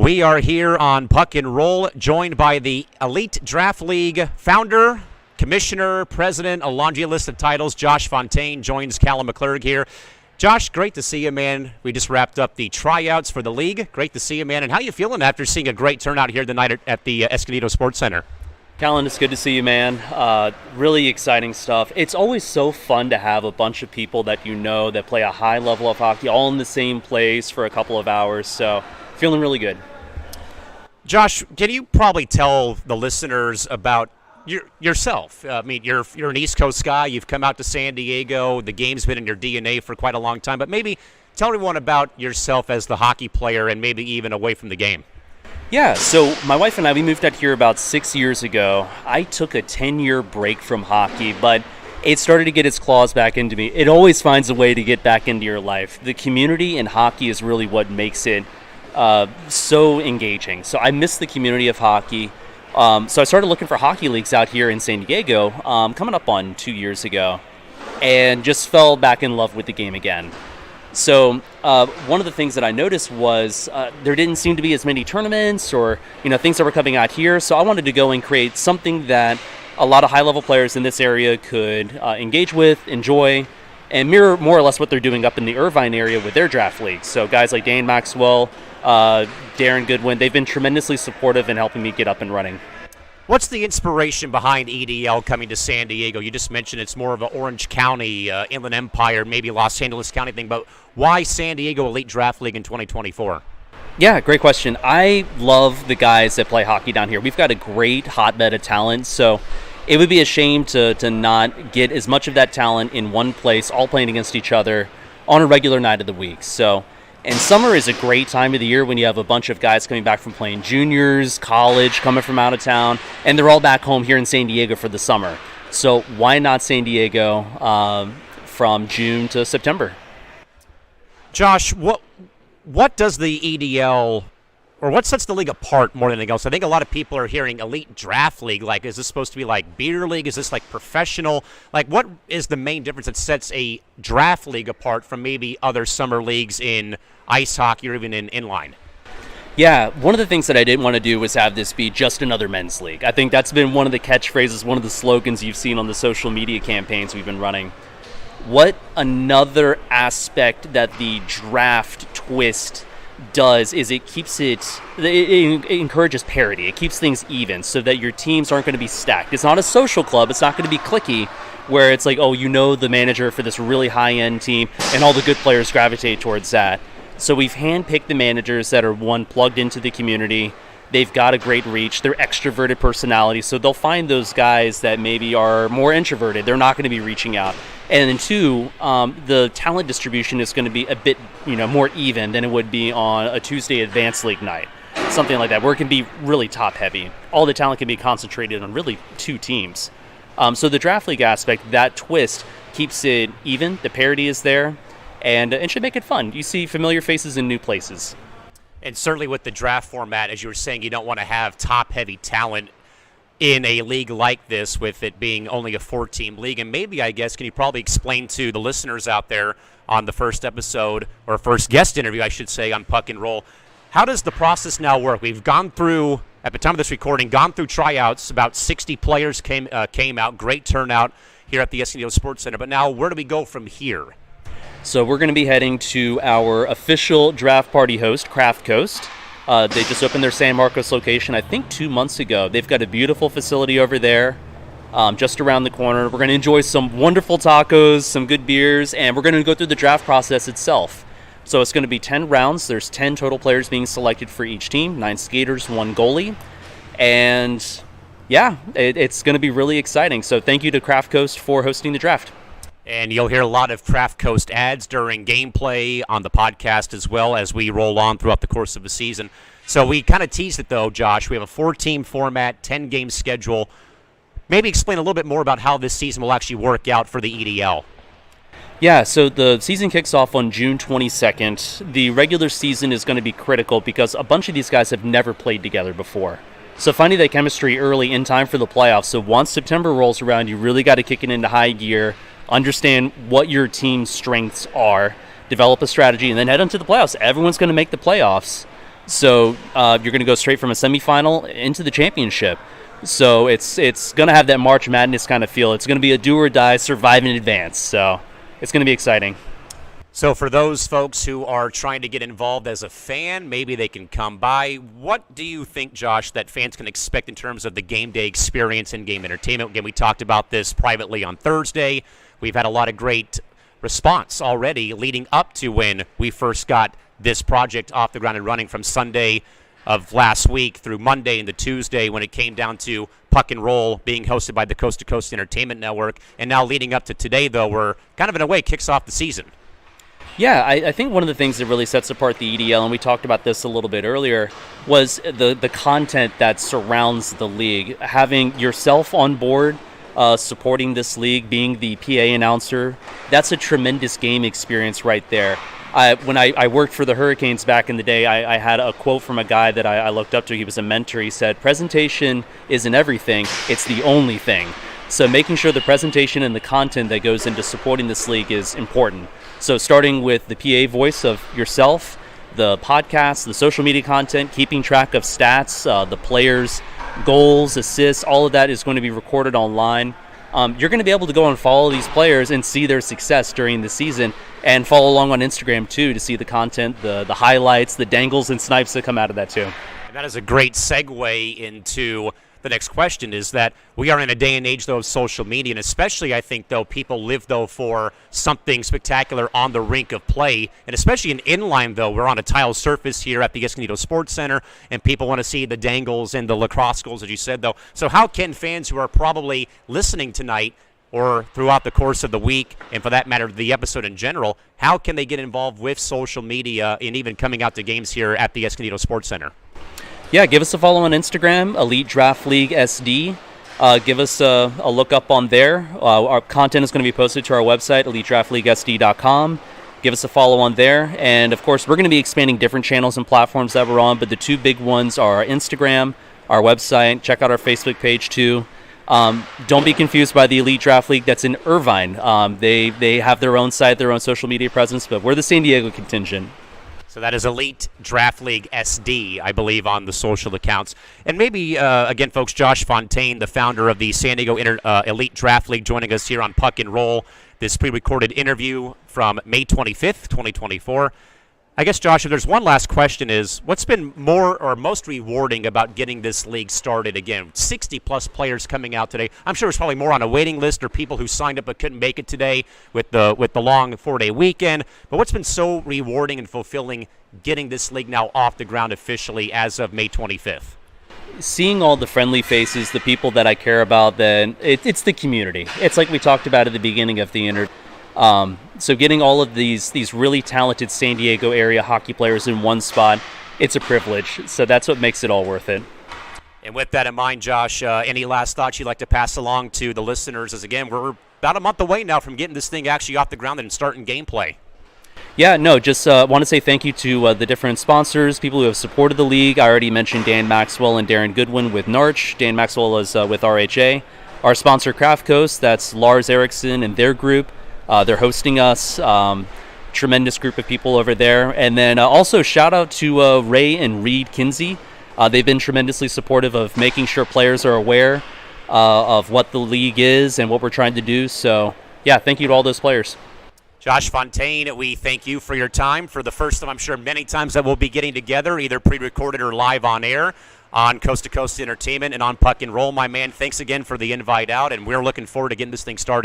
We are here on Puck and Roll, joined by the Elite Draft League founder, commissioner, president, a laundry list of titles. Josh Fountaine joins Callan McClurg here. Josh, great to see you, man. We just wrapped up the tryouts for the league. Great to see you, man. And how you feeling after seeing a great turnout here tonight at the Escondido Sports Center? Callan, it's good to see you, man. Really exciting stuff. It's always so fun to have a bunch of people that you know that play a high level of hockey all in the same place for a couple of hours. So feeling really good. Josh, can you probably tell the listeners about yourself? I mean, you're an East Coast guy. You've come out to San Diego. The game's been in your DNA for quite a long time. But maybe tell everyone about yourself as the hockey player and maybe even away from the game. Yeah, so my wife and I, we moved out here about 6 years ago. I took a 10-year break from hockey, but it started to get its claws back into me. It always finds a way to get back into your life. The community in hockey is really what makes it so engaging. So I miss the community of hockey. So I started looking for hockey leagues out here in San Diego, coming up on 2 years ago, and just fell back in love with the game again. So one of the things that I noticed was there didn't seem to be as many tournaments or things that were coming out here. So I wanted to go and create something that a lot of high-level players in this area could engage with, enjoy, and mirror more or less what they're doing up in the Irvine area with their draft leagues. So guys like Dan Maxwell, Darren Goodwin, they've been tremendously supportive in helping me get up and running. What's the inspiration behind EDL coming to San Diego? You just mentioned it's more of an Orange County, Inland Empire, maybe Los Angeles County thing, but why San Diego Elite Draft League in 2024? Yeah, great question. I love the guys that play hockey down here. We've got a great hotbed of talent, so it would be a shame to not get as much of that talent in one place, all playing against each other on a regular night of the week. And summer is a great time of the year when you have a bunch of guys coming back from playing juniors, college, coming from out of town, and they're all back home here in San Diego for the summer. So why not San Diego from June to September? Josh, what does the EDL, or what sets the league apart more than anything else? I think a lot of people are hearing Elite Draft League. Like, is this supposed to be like beer league? Is this like professional? Like, what is the main difference that sets a draft league apart from maybe other summer leagues in ice hockey or even in inline? Yeah, one of the things that I didn't want to do was have this be just another men's league. I think that's been one of the catchphrases, one of the slogans you've seen on the social media campaigns we've been running. What another aspect that the draft twist does is it encourages parity. It keeps things even so that your teams aren't going to be stacked. It's not a social club. It's not going to be cliquey where it's like, oh, the manager for this really high-end team and all the good players gravitate towards that. So we've handpicked the managers that are, plugged into the community. They've got a great reach. They're extroverted personalities, so they'll find those guys that maybe are more introverted. They're not going to be reaching out. And then two, the talent distribution is going to be a bit, more even than it would be on a Tuesday advanced league night, something like that, where it can be really top heavy. All the talent can be concentrated on really two teams. So the draft league aspect, that twist keeps it even. The parity is there, and it should make it fun. You see familiar faces in new places. And certainly with the draft format, as you were saying, you don't want to have top-heavy talent in a league like this with it being only a 4-team league. And maybe, I guess, can you probably explain to the listeners out there on the first episode, or first guest interview, I should say, on Puck and Roll, how does the process now work? We've gone through, at the time of this recording, tryouts. About 60 players came out. Great turnout here at the Escondido Sports Center. But now where do we go from here? So we're going to be heading to our official draft party host, Craft Coast. They just opened their San Marcos location, I think 2 months ago. They've got a beautiful facility over there, just around the corner. We're going to enjoy some wonderful tacos, some good beers, and we're going to go through the draft process itself. So it's going to be 10 rounds. There's 10 total players being selected for each team, 9 skaters, 1 goalie. And yeah, it's going to be really exciting. So thank you to Craft Coast for hosting the draft. And you'll hear a lot of Craft Coast ads during gameplay on the podcast as well as we roll on throughout the course of the season. So we kind of teased it, though, Josh. We have a 4-team format, 10-game schedule. Maybe explain a little bit more about how this season will actually work out for the EDL. Yeah, so the season kicks off on June 22nd. The regular season is going to be critical because a bunch of these guys have never played together before. So finding that chemistry early in time for the playoffs. So once September rolls around, you really got to kick it into high gear, understand what your team's strengths are, develop a strategy, and then head into the playoffs. Everyone's going to make the playoffs. So you're going to go straight from a semifinal into the championship. So it's going to have that March Madness kind of feel. It's going to be a do or die, survive in advance. So it's going to be exciting. So for those folks who are trying to get involved as a fan, maybe they can come by. What do you think, Josh, that fans can expect in terms of the game day experience and game entertainment? Again, we talked about this privately on Thursday. We've had a lot of great response already leading up to when we first got this project off the ground and running from Sunday of last week through Monday into Tuesday when it came down to Puck and Roll being hosted by the Coast to Coast Entertainment Network. And now leading up to today, though, we're kind of in a way kicks off the season. Yeah, I think one of the things that really sets apart the EDL, and we talked about this a little bit earlier, was the content that surrounds the league. Having yourself on board, supporting this league, being the PA announcer, that's a tremendous game experience right there. When I worked for the Hurricanes back in the day, I had a quote from a guy that I looked up to. He was a mentor. He said, "Presentation isn't everything, it's the only thing." So making sure the presentation and the content that goes into supporting this league is important. So starting with the PA voice of yourself, the podcast, the social media content, keeping track of stats, the players, goals, assists, all of that is going to be recorded online. You're going to be able to go and follow these players and see their success during the season and follow along on Instagram too to see the content, the highlights, the dangles and snipes that come out of that too. And that is a great segue into the next question, is that we are in a day and age, though, of social media, and especially, I think, though, people live, though, for something spectacular on the rink of play, and especially in inline, though. We're on a tile surface here at the Escondido Sports Center, and people want to see the dangles and the lacrosse goals, as you said, though. So how can fans who are probably listening tonight or throughout the course of the week, and for that matter, the episode in general, how can they get involved with social media and even coming out to games here at the Escondido Sports Center? Yeah, give us a follow on Instagram, Elite Draft League SD. Give us a look up on there. Our content is going to be posted to our website, elitedraftleaguesd.com. Give us a follow on there. And, of course, we're going to be expanding different channels and platforms that we're on, but the two big ones are our Instagram, our website. Check out our Facebook page, too. Don't be confused by the Elite Draft League. That's in Irvine. They have their own site, their own social media presence, but we're the San Diego contingent. So that is Elite Draft League SD, I believe, on the social accounts. And maybe, again, folks, Josh Fountaine, the founder of the San Diego Elite Draft League, joining us here on Puck and Roll, this pre-recorded interview from May 25th, 2024. I guess, Josh, if there's one last question is, what's been more or most rewarding about getting this league started? Again, 60-plus players coming out today. I'm sure there's probably more on a waiting list or people who signed up but couldn't make it today with the long 4-day weekend. But what's been so rewarding and fulfilling getting this league now off the ground officially as of May 25th? Seeing all the friendly faces, the people that I care about, then it's the community. It's like we talked about at the beginning of the interview. So getting all of these really talented San Diego area hockey players in one spot, it's a privilege. So that's what makes it all worth it. And with that in mind, Josh, any last thoughts you'd like to pass along to the listeners? As again, we're about a month away now from getting this thing actually off the ground and starting gameplay. Yeah, no, just want to say thank you to the different sponsors, people who have supported the league. I already mentioned Dan Maxwell and Darren Goodwin with Narch. Dan Maxwell is with RHA. Our sponsor, Craft Coast, that's Lars Eriksson and their group. They're hosting us. Tremendous group of people over there. And then also shout out to Ray and Reed Kinsey. They've been tremendously supportive of making sure players are aware of what the league is and what we're trying to do. So, yeah, thank you to all those players. Josh Fountaine, we thank you for your time. For the first time, I'm sure many times that we'll be getting together, either pre-recorded or live on air on Coast to Coast Entertainment and on Puck and Roll. My man, thanks again for the invite out, and we're looking forward to getting this thing started.